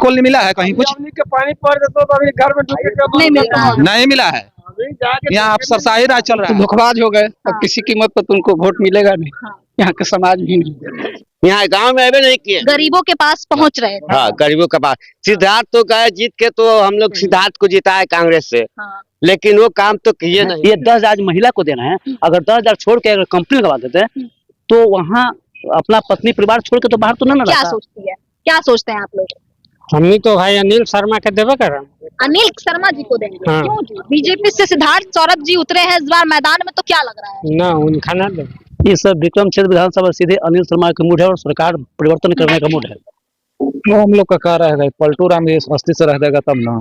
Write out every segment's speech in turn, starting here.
Colony मिला है कहीं कुछ? के पानी पड़ तो अभी घर में नहीं मिलता है। नहीं मिला है। यहाँ अफसरशाही राज चल रहा है। धोखेबाज हो गए। अब किसी कीमत पर तुमको वोट मिलेगा नहीं। यहाँ का समाज भी नहीं, यहाँ गांव में अभी नहीं किए। गरीबों के पास पहुँच रहे थे। हाँ, गरीबों के पास सिद्धार्थ तो गए जीत के, तो हम लोग सिद्धार्थ को जिताए कांग्रेस से। लेकिन वो काम तो किए नहीं। ये 10,000 महिला को देना है। अगर 10,000 छोड़ के अगर कंपनी लगा देते हैं तो वहाँ अपना पत्नी परिवार छोड़ के तो बाहर तो नहीं ना क्या रहता। सोचती है, क्या सोचते हैं आप लोग? हमने तो भाई अनिल शर्मा के देवे कर अनिल शर्मा जी को देंगे। हाँ। क्यों जी? बीजेपी से सिद्धार्थ सौरभ जी उतरे हैं इस बार मैदान में, तो क्या लग रहा है? ना उनका ना दे। ये सब विक्रम क्षेत्र विधानसभा सीधे अनिल शर्मा का मूड है और सरकार परिवर्तन करने का मूड है। वो हम लोग का कह रहा है पलटू राम अस्ती से रह देगा तब ना।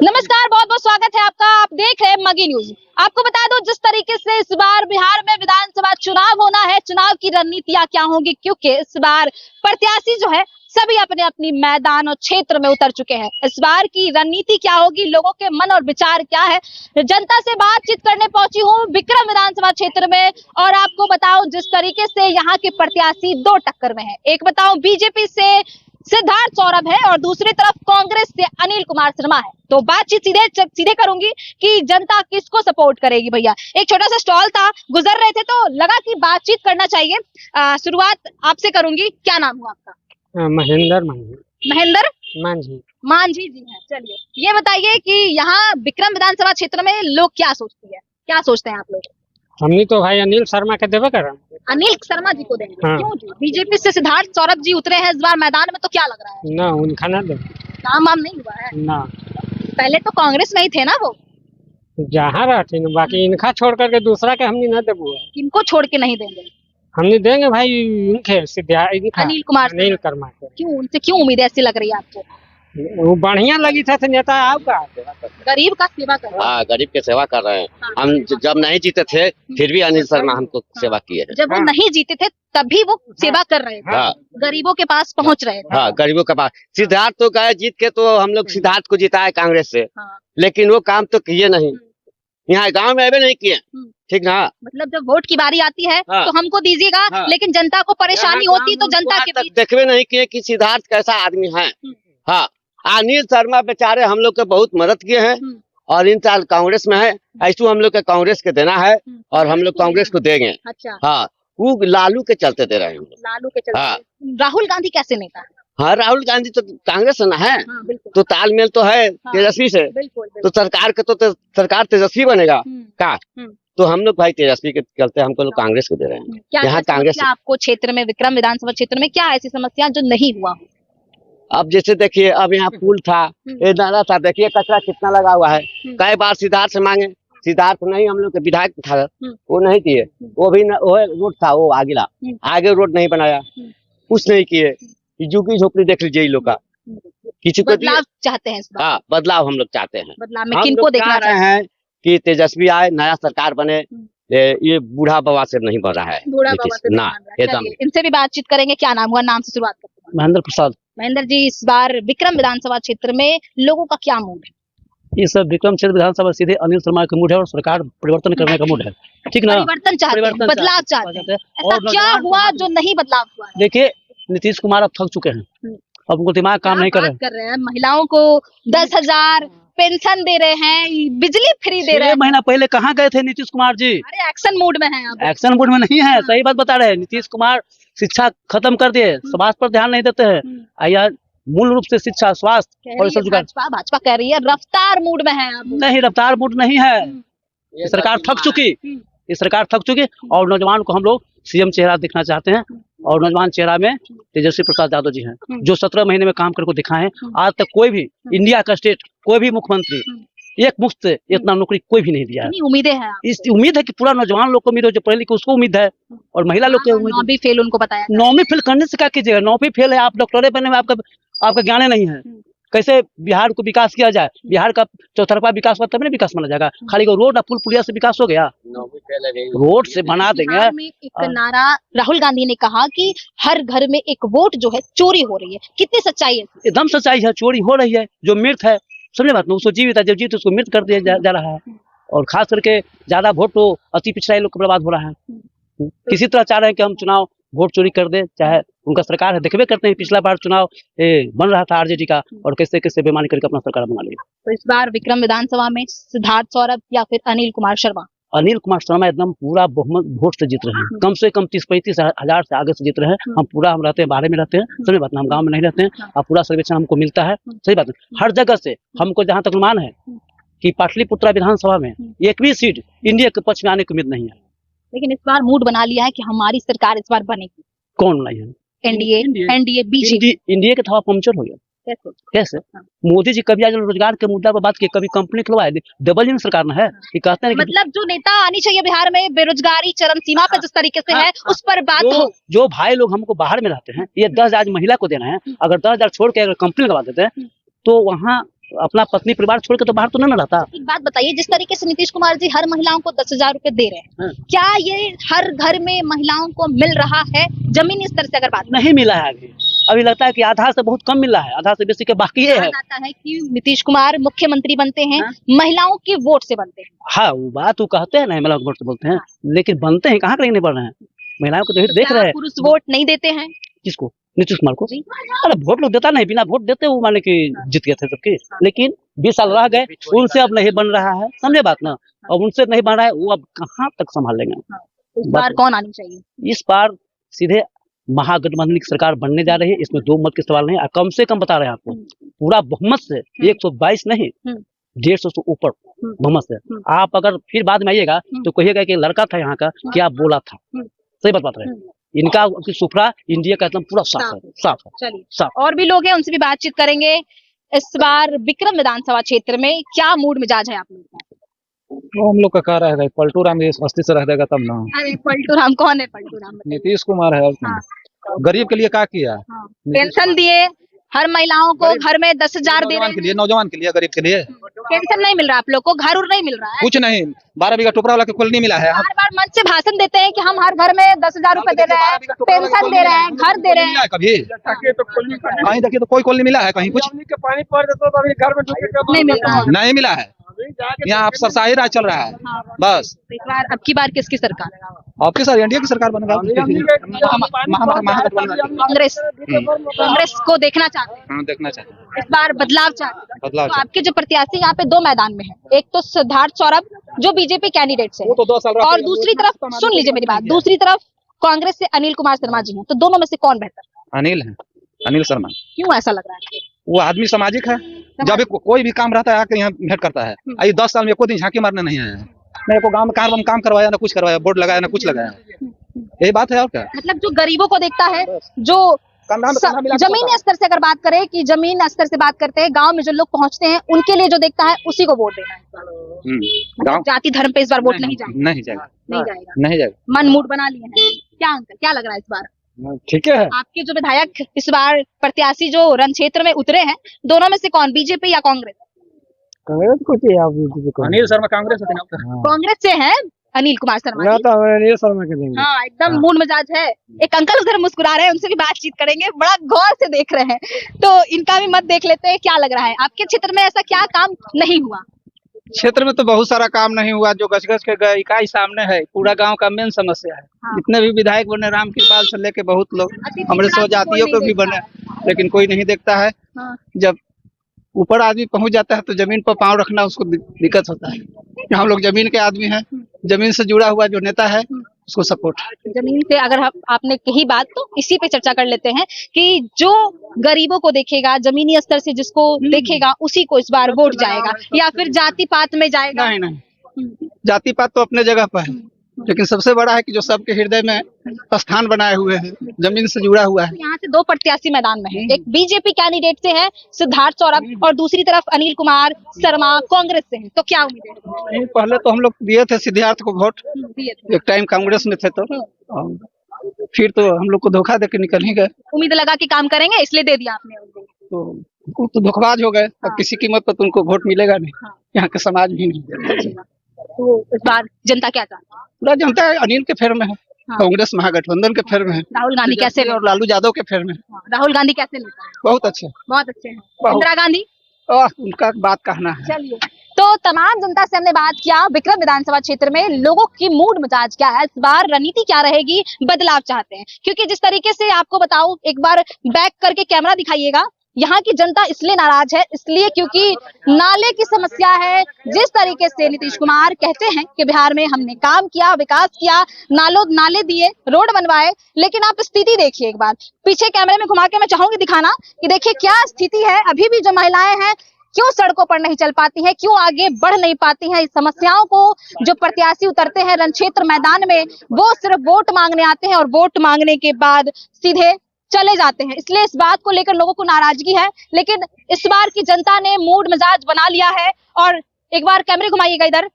नमस्कार, बहुत बहुत स्वागत है आपका। आप देख रहे हैं मगी न्यूज। आपको बता दो, जिस तरीके से इस बार बिहार में विधानसभा चुनाव होना है, चुनाव की रणनीतियां क्या होंगी, क्योंकि इस बार प्रत्याशी जो है सभी अपने अपनी मैदान और क्षेत्र में उतर चुके हैं। इस बार की रणनीति क्या होगी, लोगों के मन और विचार क्या है, जनता से बातचीत करने पहुंची हूँ विक्रम विधानसभा क्षेत्र में। और आपको बताऊं, जिस तरीके से यहाँ के प्रत्याशी दो टक्कर में है। एक बताऊं बीजेपी से सिद्धार्थ सौरभ है और दूसरी तरफ कांग्रेस से अनिल कुमार शर्मा है। तो बातचीत सीधे करूंगी कि जनता किसको सपोर्ट करेगी। भैया, एक छोटा सा स्टॉल था, गुजर रहे थे तो लगा कि बातचीत करना चाहिए। शुरुआत आपसे करूंगी। क्या नाम हुआ आपका? महेंद्र मांझी। महेंद्र मांझी जी हैं। चलिए, ये बताइए कि यहाँ विक्रम विधानसभा क्षेत्र में लोग क्या सोचते हैं आप लोग? हमने तो भाई अनिल शर्मा के देवे कर अनिल शर्मा जी को देंगे। हाँ। क्यों जी? बीजेपी से सिद्धार्थ सौरभ जी उतरे हैं इस बार मैदान में, तो क्या लग रहा है? ना उनका ना दे। काम वाम नहीं हुआ है? ना, पहले तो कांग्रेस में ही थे ना वो। जहाँ रहते न, बाकी इनका छोड़ करके दूसरा के हमने ना देबू है। किनको छोड़ के नहीं देंगे? हमने देंगे भाई इनके सिद्धार्थ अनिल कुमार अनिल शर्मा के। क्यों, उनसे क्यों उम्मीद ऐसी लग रही है आपको? वो बढ़िया लगी था नेता आपका। गरीब का सेवा कर रहे हैं। हाँ, गरीब के सेवा कर रहे हैं। हम जब नहीं जीते थे फिर भी अनिल शर्मा हमको सेवा किए हैं। जब वो नहीं जीते थे तभी वो सेवा कर रहे थे। हाँ। गरीबों के पास पहुंच रहे थे। हाँ, गरीबों के पास सिद्धार्थ तो गए जीत के, तो हम लोग सिद्धार्थ को जिताए कांग्रेस से। लेकिन वो काम तो किए नहीं। यहाँ गांव में अभी नहीं किए। ठीक ना? मतलब जब वोट की बारी आती है हाँ। तो हमको दीजिएगा, हाँ। लेकिन जनता को परेशानी होती तो जनता के बीच देखवे नहीं किए कि सिद्धार्थ कैसा आदमी है। हाँ, अनिल शर्मा बेचारे हम लोग के बहुत मदद किए हैं और इन साल कांग्रेस में है। ऐसा हम लोग के कांग्रेस के देना है और हम लोग कांग्रेस को देंगे। अच्छा। हाँ, वो लालू के चलते दे रहे हैं हम लोग। लालू के चलते। हाँ। राहुल गांधी कैसे नेता है? हाँ, राहुल गांधी तो कांग्रेस से ना है। हाँ, बिल्कुल। तो तालमेल तो है तेजस्वी से। बिल्कुल, तो सरकार के तो सरकार तेजस्वी बनेगा का। तो हम लोग भाई तेजस्वी के चलते हमको लोग कांग्रेस को दे रहे हैं। क्या यहाँ कांग्रेस आपको क्षेत्र में, विक्रम विधानसभा क्षेत्र में क्या ऐसी समस्या जो नहीं हुआ? अब जैसे देखिए, अब यहाँ पुल था, ये नाला था, देखिए कचरा कितना लगा हुआ है। कई बार सिद्धार्थ से मांगे, सिद्धार्थ नहीं, हम लोग के विधायक था वो नहीं किए। वो भी वो रोड था, वो आगे रोड नहीं बनाया, कुछ नहीं किए। झुकी झोपड़ी देख लीजिए इन लोग का। किसी को बदलाव चाहते हैं इस बार? हाँ, बदलाव हम लोग चाहते हैं। बदलाव में किनको देखना चाह रहे हैं कि तेजस्वी आए, नया सरकार बने। ये बूढ़ा बाबा से नहीं बन रहा है ना एकदम। इनसे भी बातचीत करेंगे। क्या नाम हुआ? नाम से शुरुआत करते हैं। महेंद्र प्रसाद। महेंद्र जी, इस बार विक्रम विधानसभा क्षेत्र में लोगों का क्या मूड है? ये सब विक्रम क्षेत्र विधानसभा सीधे अनिल शर्मा का मूड है और सरकार परिवर्तन करने का मूड है। ठीक ना? परिवर्तन चाहते हैं, बदलाव चाहते हैं। ऐसा क्या हुआ जो नहीं बदलाव हुआ? देखिए, नीतीश कुमार अब थक चुके हैं। अब उनको दिमाग काम नहीं कर रहे हैं। महिलाओं को 10,000 पेंशन दे रहे हैं, बिजली फ्री दे रहे हैं। महीना पहले कहाँ गए थे नीतीश कुमार जी? अरे एक्शन मूड में हैं अब। एक्शन मूड में नहीं है, सही बात बता रहे हैं। नीतीश कुमार शिक्षा खत्म कर दिए, स्वास्थ्य पर ध्यान नहीं देते हैं। या मूल रूप से शिक्षा, स्वास्थ्य और भाजपा कह रही है रफ्तार मूड में है अब। नहीं, रफ्तार मूड नहीं है। ये सरकार थक चुकी। ये सरकार थक चुकी और नौजवान को हम लोग सीएम चेहरा दिखना चाहते हैं। और नौजवान चेहरा में तेजस्वी प्रसाद यादव जी हैं, जो 17 महीने में काम करके दिखाए। आज तक कोई भी इंडिया का स्टेट, कोई भी मुख्यमंत्री एक मुफ्त से इतना नौकरी कोई भी नहीं दिया है। उम्मीदें हैं, इस उम्मीद है कि पूरा नौजवान लोग को उम्मीद है, जो पढ़े लिखे उसको उम्मीद है और महिला लोग को उम्मीद। 9वीं फेल उनको बताया। 9वीं फेल करने से क्या कीजिएगा? 9वीं फेल है, आप डॉक्टरेट बनने में आपका ज्ञान नहीं है। कैसे बिहार को विकास किया जाए? बिहार का चौतरफा विकास हुआ तब ना विकास माना जाएगा। खाली रोड और पुल पुलिया से विकास हो गया? रोड से बना देंगे। एक नारा राहुल गांधी ने कहा कि हर घर में एक वोट जो है चोरी हो रही है। कितनी सच्चाई है? एकदम सच्चाई है, चोरी हो रही है। जो मृत है, समझे बात ना, उसको जीवित है, जब जीवित उसको मृत कर दिया जा रहा है। और खास करके ज्यादा वोट तो अति पिछड़ा लोग को बर्बाद हो रहा है। किसी तरह चाह रहे हैं कि हम चुनाव वोट चोरी कर दे, चाहे उनका सरकार है, देखबे करते हैं पिछला बार चुनाव बन रहा था आरजेडी का, और कैसे कैसे बेईमानी करके अपना सरकार बना लिया। तो इस बार विक्रम विधानसभा में सिद्धार्थ सौरभ या फिर अनिल कुमार शर्मा? अनिल कुमार शर्मा एकदम पूरा बहुमत वोट से जीत रहे हैं, कम से कम 30-35 हजार से आगे से जीत रहे हैं। हम रहते हैं बाहर में रहते हैं, सही बात ना, हम गाँव में नहीं रहते हैं, और पूरा सर्वेक्षण हमको मिलता है, सही बात है। हर जगह से हमको जहाँ तक अनुमान है कि पाटलिपुत्रा विधानसभा में एक भी सीट इंडिया के पक्ष में आने की उम्मीद नहीं है। लेकिन इस बार मूड बना लिया है कि हमारी सरकार इस बार बनेगी। कौन बनाई है? NDA BJP. इंडिया का हवा पंचर हो गया कैसे? मोदी जी कभी आज रोजगार के मुद्दा पर बात की, कभी कंपनी खुलवाए, डबल इंजन सरकार ना है कि कहते हैं मतलब जो नेता आनी चाहिए बिहार में, बेरोजगारी चरम सीमा पर जिस तरीके से है उस पर बात हो। जो भाई लोग हमको बाहर में रहते हैं, ये 10,000 महिला को देना है, अगर 10,000 छोड़ के अगर कंपनी लगा देते हैं तो वहाँ अपना पत्नी परिवार छोड़ के तो बाहर तो नहीं रहता। एक बात बताइए, जिस तरीके से नीतीश कुमार जी हर महिलाओं को 10,000 रुपए दे रहे हैं, क्या ये हर घर में महिलाओं को मिल रहा है? जमीनी स्तर से अगर बात नहीं मिला है अभी लगता है कि आधा से बहुत कम मिला है, आधा से बेसी के बाकी है। आता है कि नीतीश कुमार मुख्यमंत्री बनते हैं महिलाओं के वोट से बनते हैं। हाँ, वो बात वो कहते हैं ना, महिलाओं के वोट से बोलते हैं, लेकिन बनते हैं कहाँ, कहीं नहीं बन रहे हैं। महिलाओं को तो देख रहे हैं। पुरुष वोट नहीं देते हैं किसको? नीतीश कुमार को? अरे वोट लोग देता नहीं, बिना वोट देते वो माने कि जीत गए थे सबके, लेकिन 20 साल रह गए, उनसे अब नहीं बन रहा है, समझे बात ना, अब उनसे नहीं बन रहा है, वो अब कहाँ तक संभाल लेंगे। इस बार कौन आनी चाहिए? इस बार सीधे महागठबंधन की सरकार बनने जा रही है, इसमें दो मत के सवाल नहीं। कम से कम बता रहे हैं आपको, पूरा बहुमत से 122 नहीं 150 से ऊपर बहुमत से। आप अगर फिर बाद में आइएगा तो कहिएगा कि लड़का था यहाँ का, क्या बोला था, सही बात रहे। इनका सुपड़ा इंडिया का एकदम पूरा साफ है, साफ है। चलिए, साफ। और भी लोग हैं, उनसे भी बातचीत करेंगे। इस बार विक्रम विधानसभा क्षेत्र में क्या मूड मिजाज है आप लोगों का? वो हम लोग का कह रहेगा पलटू राम ये अस्थिर से रह देगा तब ना। अरे पलटू राम कौन है? पलटू राम नीतीश कुमार है। गरीब के लिए क्या किया? पेंशन दिए, हर महिलाओं को घर में 10,000 दे रहे हैं। नौजवान के लिए, गरीब के लिए पेंशन नहीं मिल रहा आप लोग को, घर उर नहीं मिल रहा है, कुछ नहीं। 12 बीघा टोपरा वाला के कुल नहीं मिला है। बार बार मंच से भाषण देते हैं कि हम हर घर में 10,000 रुपए दे रहे हैं, पेंशन दे रहे हैं, घर दे रहे हैं। कभी कहीं देखिए तो कोई कॉल नहीं मिला है, कहीं कुछ पानी पड़ जाता तो अभी घर में नहीं मिल रहा है। नहीं मिला है। यहाँ अफसरशाही राज चल रहा है बस। इस बार अब की बार किसकी सरकार? आपके साथ एनडीए की सरकार बनेगा। कांग्रेस को देखना चाहते हैं, देखना चाहते हैं, इस बार बदलाव चाहते हैं। बदलाव तो आपके जो प्रत्याशी यहाँ पे दो मैदान में है, एक तो सिद्धार्थ सौरभ जो बीजेपी कैंडिडेट से वो तो 2 साल और दूसरी तरफ सुन लीजिए मेरी बात, दूसरी तरफ कांग्रेस से अनिल कुमार शर्मा जी हैं। तो दोनों में से कौन बेहतर? अनिल है, अनिल शर्मा। क्यों ऐसा लग रहा है? वो आदमी सामाजिक है, जब भी कोई भी काम रहता है आके यहाँ भेंट करता है। आई 10 साल में कोई दिन झांकी मारने नहीं आया है। मेरे को गांव में काम करवाया ना कुछ करवाया, बोर्ड लगाया ना कुछ लगाया। यही बात है और क्या। मतलब जो गरीबों को देखता है, जो जमीनी स्तर से अगर बात करें कि जमीन स्तर से बात करते हैं, गांव में जो लोग पहुंचते हैं उनके लिए जो देखता है उसी को वोट देना है। मतलब जाति धर्म पे इस बार वोट नहीं जाएगा। नहीं जाएगा। मन मूड बना लिए हैं। क्या अंकल, क्या लग रहा है इस बार? ठीक है। आपके जो विधायक इस बार प्रत्याशी जो रण क्षेत्र में उतरे हैं, दोनों में से कौन, बीजेपी या कांग्रेस? अनिल शर्मा कांग्रेस से कांग्रेस से है अनिल कुमार शर्मा जी। अनिल शर्मा के देंगे। हाँ, एकदम मूड मिजाज है। एक अंकल उधर मुस्कुरा रहे हैं, उनसे भी बातचीत करेंगे, बड़ा गौर से देख रहे हैं, तो इनका भी मत देख लेते हैं। क्या लग रहा है आपके क्षेत्र में ऐसा क्या काम नहीं हुआ? क्षेत्र में तो बहुत सारा काम नहीं हुआ, जो गच के इकाई सामने है, पूरा गांव का मेन समस्या है। जितने भी विधायक बने, राम कृपाल से लेके बहुत लोग, हमारे स्वजातियों के भी बने, लेकिन कोई नहीं देखता है। जब ऊपर आदमी पहुंच जाता है तो जमीन पर पांव रखना उसको दिक्कत होता है। हम लोग जमीन के आदमी हैं, जमीन से जुड़ा हुआ जो नेता है उसको सपोर्ट। जमीन पे अगर आपने कही बात, तो इसी पे चर्चा कर लेते हैं कि जो गरीबों को देखेगा, जमीनी स्तर से जिसको देखेगा, उसी को इस बार वोट जाएगा, या फिर जाति पात में जाएगा? नहीं, जाति पात तो अपने जगह पर है, लेकिन सबसे बड़ा है कि जो सबके हृदय में स्थान बनाए हुए हैं, जमीन से जुड़ा हुआ है। यहाँ से दो प्रत्याशी मैदान में है, एक बीजेपी कैंडिडेट से है सिद्धार्थ सौरभ और दूसरी तरफ अनिल कुमार शर्मा कांग्रेस से है। तो क्या उम्मीद है? पहले तो हम लोग दिए थे सिद्धार्थ को वोट, एक टाइम कांग्रेस में थे, तो फिर तो हम लोग को धोखा देके निकल ही गए। उम्मीद लगा कि काम करेंगे इसलिए दे दिया आपने। तो धोखेबाज हो गए। अब किसी कीमत पर तुमको वोट मिलेगा नहीं, यहाँ के समाज भी नहीं। तो इस बार जनता क्या चाहती है? पूरा जनता अनिल के फेर में है, कांग्रेस महागठबंधन के फेर में है। राहुल गांधी कैसे और लालू यादव के फेर में है। राहुल गांधी कैसे लेता है? बहुत अच्छे बहुत अच्छे हैं। इंदिरा गांधी उनका बात कहना है। चलिए, तो तमाम जनता से हमने बात किया विक्रम विधानसभा क्षेत्र में लोगों की मूड मिजाज क्या है, इस बार रणनीति क्या रहेगी, बदलाव चाहते हैं। क्योंकि जिस तरीके से आपको बताऊं, एक बार बैक करके कैमरा दिखाइएगा, यहाँ की जनता इसलिए नाराज है, इसलिए क्योंकि नाले की समस्या है। जिस तरीके से नीतीश कुमार कहते हैं कि बिहार में हमने काम किया, विकास किया, नाले दिए, रोड बनवाए, लेकिन आप स्थिति देखिए एक बार पीछे कैमरे में घुमा के मैं चाहूंगी दिखाना कि देखिए क्या स्थिति है। अभी भी जो महिलाएं हैं क्यों सड़कों पर नहीं चल पाती हैं, क्यों आगे बढ़ नहीं पाती हैं। इस समस्याओं को जो प्रत्याशी उतरते हैं रण क्षेत्र मैदान में, वो सिर्फ वोट मांगने आते हैं और वोट मांगने के बाद सीधे चले जाते हैं। इसलिए इस बात को लेकर लोगों को नाराजगी है, लेकिन इस बार की जनता ने मूड मिजाज बना लिया है। और एक बार कैमरे घुमाइएगा इधर,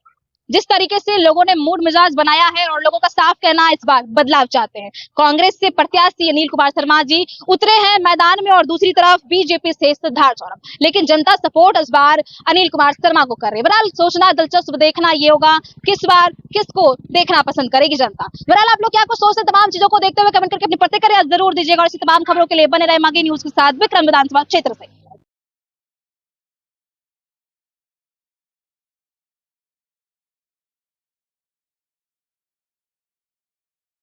जिस तरीके से लोगों ने मूड मिजाज बनाया है और लोगों का साफ कहना इस बार बदलाव चाहते हैं। कांग्रेस से प्रत्याशी अनिल कुमार शर्मा जी उतरे हैं मैदान में और दूसरी तरफ बीजेपी से सिद्धार्थ सौरभ, लेकिन जनता सपोर्ट इस बार अनिल कुमार शर्मा को कर रही है। बहरहाल सोचना, दिलचस्प देखना ये होगा किस बार किसको देखना पसंद करेगी जनता। बहरहाल आप लोग क्या कुछ सोचते हैं, तमाम चीजों को देखते हुए कमेंट करके अपनी प्रतिक्रिया जरूर दीजिएगा। और इसी तमाम खबरों के लिए बने रहे मगी न्यूज के साथ विक्रम विधानसभा क्षेत्र से।